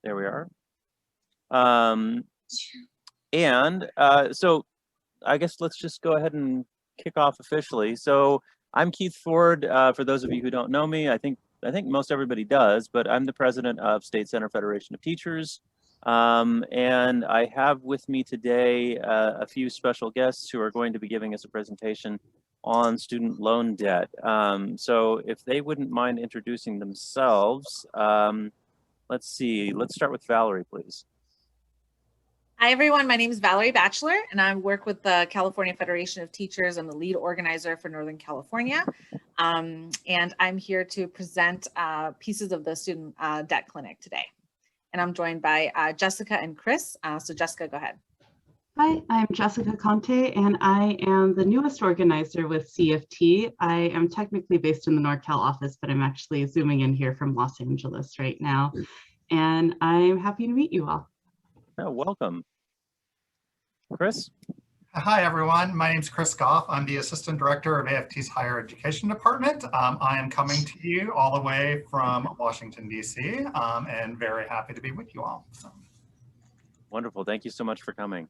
There we are. So I guess let's just go ahead and kick off officially. So I'm Keith Ford. For those of you who don't know me, I think most everybody does, but I'm the president of State Center Federation of Teachers. And I have with me today a few special guests who are going to be giving us a presentation on student loan debt. So if they wouldn't mind introducing themselves, let's see, let's start with Valerie, please. Hi, everyone. My name is Valerie Batchelor, and I work with the California Federation of Teachers. I'm the lead organizer for Northern California, and I'm here to present pieces of the student debt clinic today. And I'm joined by Jessica and Chris. So Jessica, go ahead. Hi, I'm Jessica Conte, and I am the newest organizer with CFT. I am technically based in the NorCal office, but I'm actually zooming in here from Los Angeles right now. And I'm happy to meet you all. Oh, welcome. Chris? Hi, everyone. My name is Chris Goff. I'm the Assistant Director of AFT's Higher Education Department. I am coming to you all the way from Washington, D.C., and very happy to be with you all. So. Wonderful. Thank you so much for coming.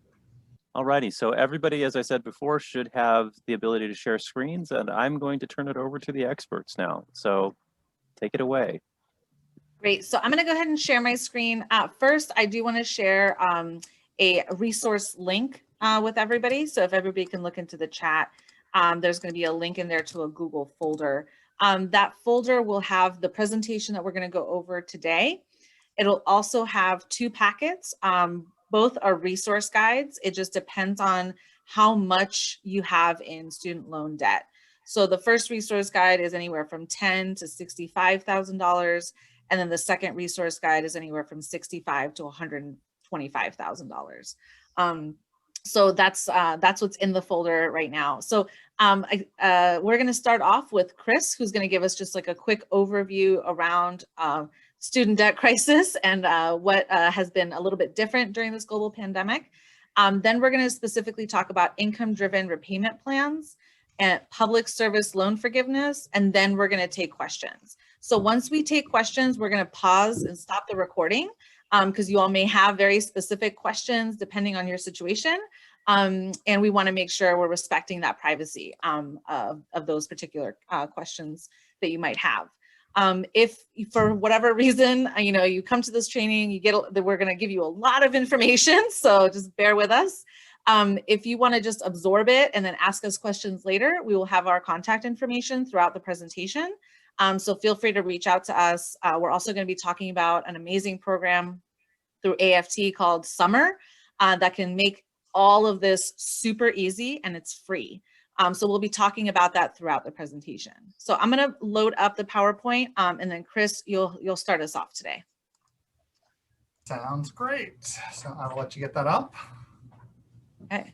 All righty. So everybody, as I said before, should have the ability to share screens, and I'm going to turn it over to the experts now. So take it away. Great. So I'm going to go ahead and share my screen. First, I do want to share a resource link with everybody. So if everybody can look into the chat, there's going to be a link in there to a Google folder. That folder will have the presentation that we're going to go over today. It'll also have two packets. Both are resource guides. It just depends on how much you have in student loan debt. So the first resource guide is anywhere from $10,000 to $65,000. And then the second resource guide is anywhere from $65,000 to $125,000. So that's what's in the folder right now. So we're going to start off with Chris, who's going to give us just like a quick overview around student debt crisis and what has been a little bit different during this global pandemic. Then we're going to specifically talk about income-driven repayment plans and public service loan forgiveness, and then we're going to take questions. So once we take questions, we're going to pause and stop the recording because you all may have very specific questions depending on your situation. And we want to make sure we're respecting that privacy of those particular questions that you might have. If for whatever reason, you come to this training, we're going to give you a lot of information, so just bear with us. If you want to just absorb it and then ask us questions later, we will have our contact information throughout the presentation. So feel free to reach out to us. We're also going to be talking about an amazing program through AFT called Summer that can make all of this super easy, and it's free. So we'll be talking about that throughout the presentation. So I'm going to load up the PowerPoint, and then Chris, you'll start us off today. Sounds great. So I will let you get that up. Okay.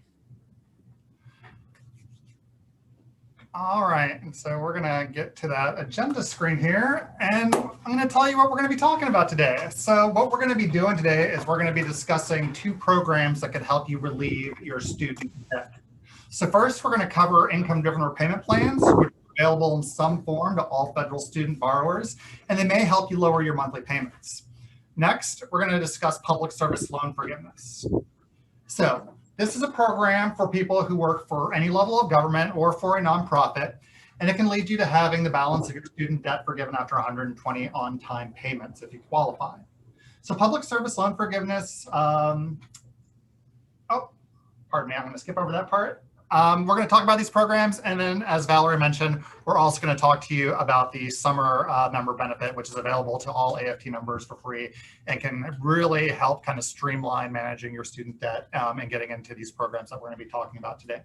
All right, and so we're gonna get to that agenda screen here, and I'm gonna tell you what we're gonna be talking about today. So what we're gonna be doing today is we're gonna be discussing two programs that can help you relieve your student debt. So first, we're gonna cover income-driven repayment plans, which are available in some form to all federal student borrowers, and they may help you lower your monthly payments. Next, we're gonna discuss public service loan forgiveness. So this is a program for people who work for any level of government or for a nonprofit, and it can lead you to having the balance of your student debt forgiven after 120 on-time payments if you qualify. So public service loan forgiveness, pardon me, I'm going to skip over that part. We're going to talk about these programs, and then as Valerie mentioned, we're also going to talk to you about the summer member benefit, which is available to all AFT members for free and can really help kind of streamline managing your student debt and getting into these programs that we're going to be talking about today.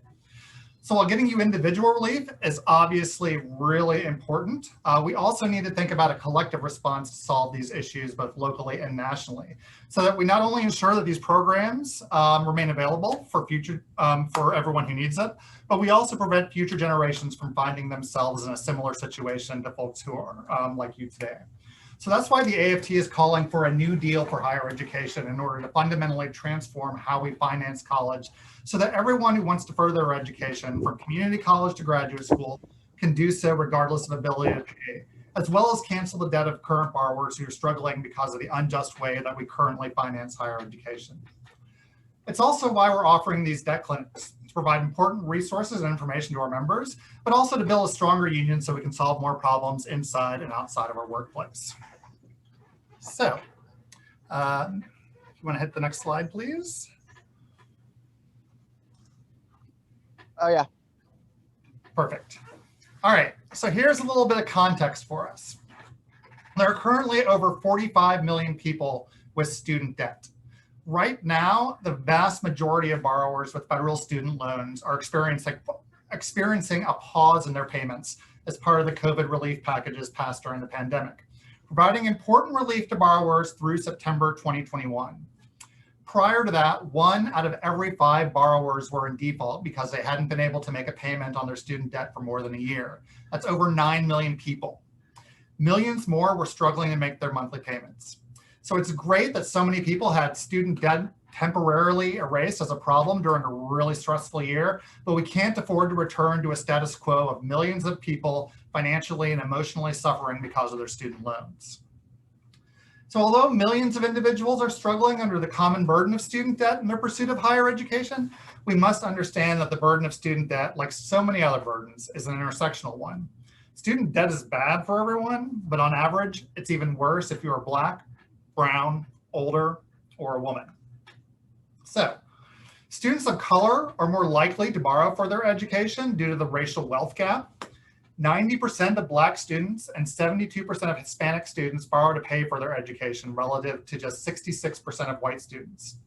So while getting you individual relief is obviously really important, we also need to think about a collective response to solve these issues both locally and nationally, so that we not only ensure that these programs remain available for for everyone who needs it, but we also prevent future generations from finding themselves in a similar situation to folks who are like you today. So that's why the AFT is calling for a new deal for higher education in order to fundamentally transform how we finance college so that everyone who wants to further their education from community college to graduate school can do so regardless of ability to pay, as well as cancel the debt of current borrowers who are struggling because of the unjust way that we currently finance higher education. It's also why we're offering these debt clinics, to provide important resources and information to our members, but also to build a stronger union so we can solve more problems inside and outside of our workplace. So, you want to hit the next slide, please? Oh, yeah. Perfect. All right, so here's a little bit of context for us. There are currently over 45 million people with student debt. Right now, the vast majority of borrowers with federal student loans are experiencing a pause in their payments as part of the COVID relief packages passed during the pandemic, providing important relief to borrowers through September 2021. Prior to that, 1 out of every 5 borrowers were in default because they hadn't been able to make a payment on their student debt for more than a year. That's over 9 million people. Millions more were struggling to make their monthly payments. So it's great that so many people had student debt temporarily erased as a problem during a really stressful year, but we can't afford to return to a status quo of millions of people financially and emotionally suffering because of their student loans. So although millions of individuals are struggling under the common burden of student debt in their pursuit of higher education, we must understand that the burden of student debt, like so many other burdens, is an intersectional one. Student debt is bad for everyone, but on average, it's even worse if you are Black, brown, older, or a woman. So, students of color are more likely to borrow for their education due to the racial wealth gap. 90% of Black students and 72% of Hispanic students borrow to pay for their education relative to just 66% of white students.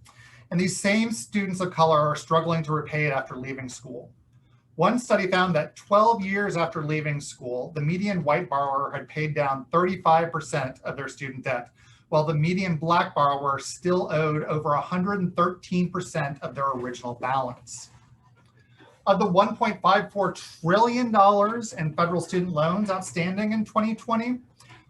And these same students of color are struggling to repay it after leaving school. One study found that 12 years after leaving school, the median white borrower had paid down 35% of their student debt, while the median Black borrower still owed over 113% of their original balance. Of the $1.54 trillion in federal student loans outstanding in 2020,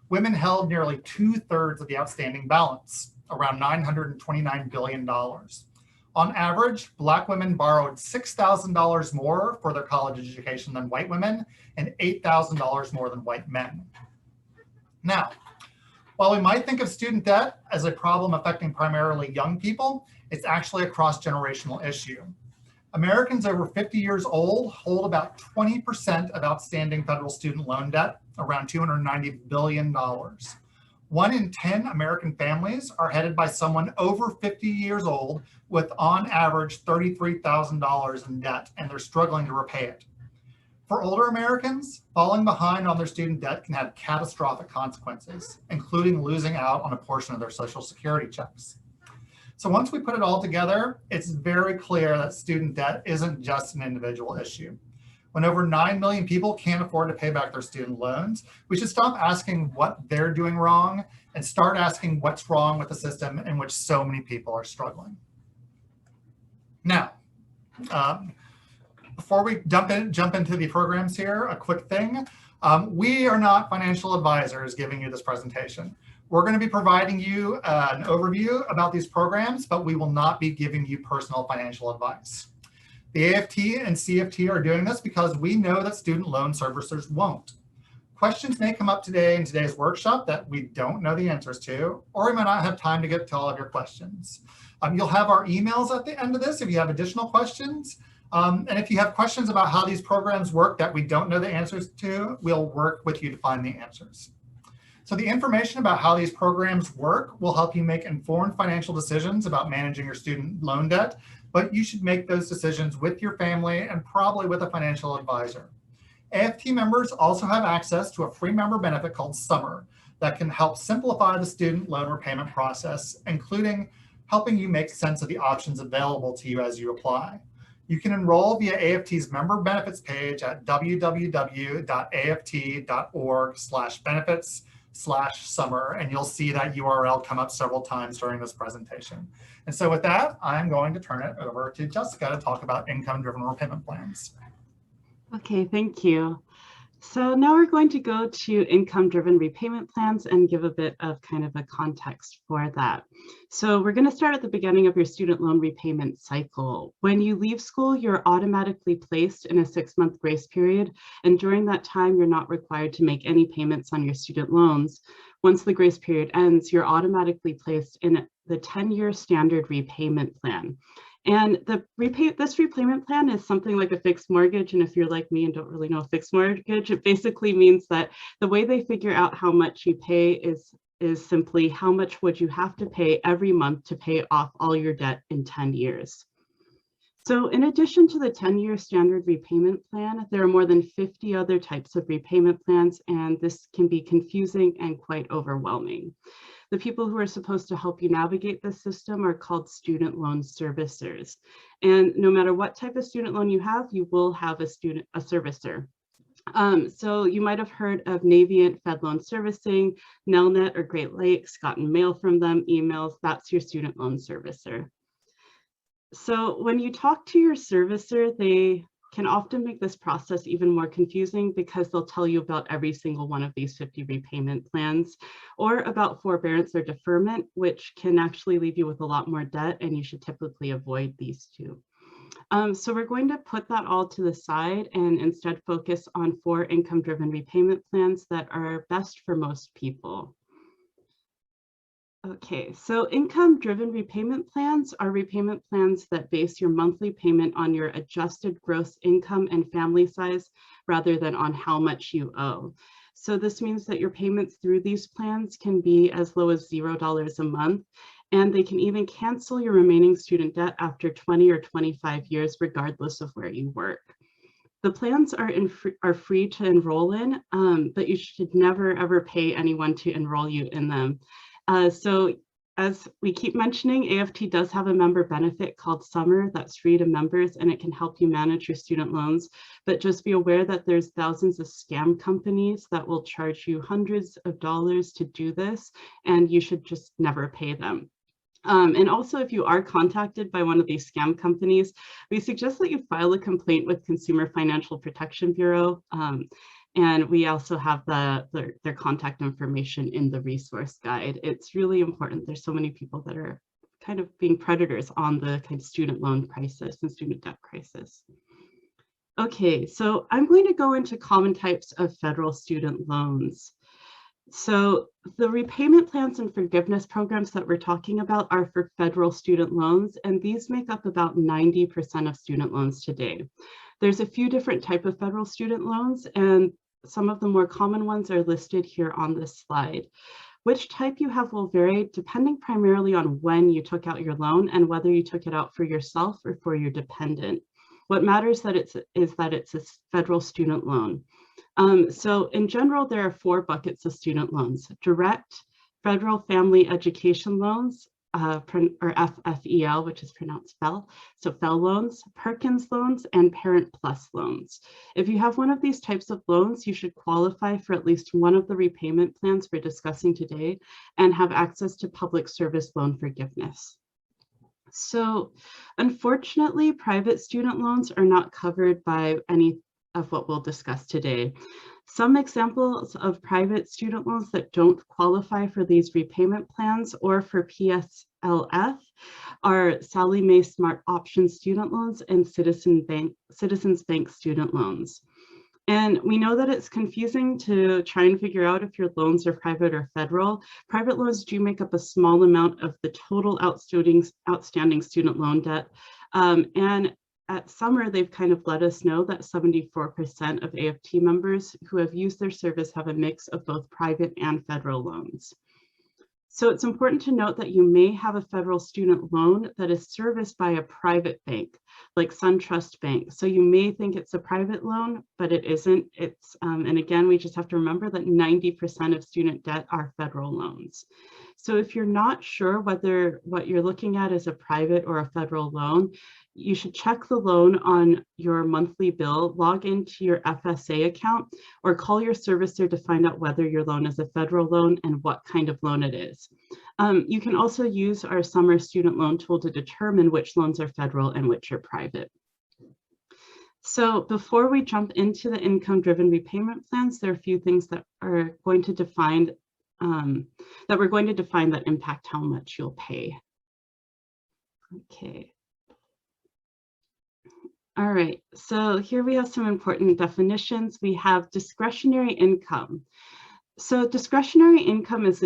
women held nearly 2/3 of the outstanding balance, around $929 billion. On average, Black women borrowed $6,000 more for their college education than white women, and $8,000 more than white men. Now, while we might think of student debt as a problem affecting primarily young people, it's actually a cross-generational issue. Americans over 50 years old hold about 20% of outstanding federal student loan debt, around $290 billion. 1 in 10 American families are headed by someone over 50 years old with on average $33,000 in debt, and they're struggling to repay it. For older Americans, falling behind on their student debt can have catastrophic consequences, including losing out on a portion of their Social Security checks. So once we put it all together, it's very clear that student debt isn't just an individual issue. When over 9 million people can't afford to pay back their student loans, we should stop asking what they're doing wrong and start asking what's wrong with the system in which so many people are struggling. Now, before we jump into the programs here, a quick thing. We are not financial advisors giving you this presentation. We're going to be providing you an overview about these programs, but we will not be giving you personal financial advice. The AFT and CFT are doing this because we know that student loan servicers won't. Questions may come up today in today's workshop that we don't know the answers to, or we might not have time to get to all of your questions. You'll have our emails at the end of this if you have additional questions. And if you have questions about how these programs work that we don't know the answers to, we'll work with you to find the answers. So the information about how these programs work will help you make informed financial decisions about managing your student loan debt, but you should make those decisions with your family and probably with a financial advisor. AFT members also have access to a free member benefit called Summer that can help simplify the student loan repayment process, including helping you make sense of the options available to you as you apply. You can enroll via AFT's member benefits page at www.aft.org/benefits/summer, and you'll see that URL come up several times during this presentation. And so with that, I'm going to turn it over to Jessica to talk about income-driven repayment plans. Okay, thank you. So now we're going to go to income-driven repayment plans and give a bit of kind of a context for that. So we're going to start at the beginning of your student loan repayment cycle. When you leave school, you're automatically placed in a 6-month grace period. And during that time, you're not required to make any payments on your student loans. Once the grace period ends, you're automatically placed in the 10-year standard repayment plan. And this repayment plan is something like a fixed mortgage. And if you're like me and don't really know a fixed mortgage, it basically means that the way they figure out how much you pay is simply how much would you have to pay every month to pay off all your debt in 10 years. So in addition to the 10-year standard repayment plan, there are more than 50 other types of repayment plans, and this can be confusing and quite overwhelming. The people who are supposed to help you navigate this system are called student loan servicers. And no matter what type of student loan you have, you will have a servicer. So you might have heard of Navient, Fed Loan Servicing, Nelnet or Great Lakes, gotten mail from them, emails, that's your student loan servicer. So when you talk to your servicer, they can often make this process even more confusing because they'll tell you about every single one of these 50 repayment plans or about forbearance or deferment, which can actually leave you with a lot more debt, and you should typically avoid these two. So we're going to put that all to the side and instead focus on 4 income-driven repayment plans that are best for most people. Okay, so income-driven repayment plans are repayment plans that base your monthly payment on your adjusted gross income and family size rather than on how much you owe. So this means that your payments through these plans can be as low as $0 a month, and they can even cancel your remaining student debt after 20 or 25 years, regardless of where you work. The plans are free to enroll in, but you should never ever pay anyone to enroll you in them. So as we keep mentioning, AFT does have a member benefit called Summer that's free to members, and it can help you manage your student loans. But just be aware that there's thousands of scam companies that will charge you hundreds of dollars to do this, and you should just never pay them. And also, if you are contacted by one of these scam companies, we suggest that you file a complaint with Consumer Financial Protection Bureau. And we also have their contact information in the resource guide. It's really important. There's so many people that are kind of being predators on the kind of student loan crisis and student debt crisis. Okay, so I'm going to go into common types of federal student loans. So the repayment plans and forgiveness programs that we're talking about are for federal student loans, and these make up about 90% of student loans today. There's a few different types of federal student loans, and some of the more common ones are listed here on this slide. Which type you have will vary depending primarily on when you took out your loan and whether you took it out for yourself or for your dependent. What matters is that it's a federal student loan. So in general, there are 4 buckets of student loans: direct, federal family education loans, or FFEL, which is pronounced FEL, so FEL loans, Perkins loans, and Parent Plus loans. If you have one of these types of loans, you should qualify for at least one of the repayment plans we're discussing today and have access to public service loan forgiveness. So unfortunately, private student loans are not covered by any of what we'll discuss today. Some examples of private student loans that don't qualify for these repayment plans or for PSLF are Sallie Mae Smart Option student loans and Citizens Bank student loans. And we know that it's confusing to try and figure out if your loans are private or federal. Private loans do make up a small amount of the total outstanding student loan debt. And at Summer, they've kind of let us know that 74% of AFT members who have used their service have a mix of both private and federal loans. So it's important to note that you may have a federal student loan that is serviced by a private bank, like SunTrust Bank. So you may think it's a private loan, but it isn't. And again, we just have to remember that 90% of student debt are federal loans. So if you're not sure whether what you're looking at is a private or a federal loan, you should check the loan on your monthly bill, log into your FSA account, or call your servicer to find out whether your loan is a federal loan and what kind of loan it is. You can also use our Summer Student Loan Tool to determine which loans are federal and which are private. So before we jump into the income-driven repayment plans, there are a few things that are going to define that impact how much you'll pay. Okay. All right, so here we have some important definitions. We have discretionary income. So discretionary income is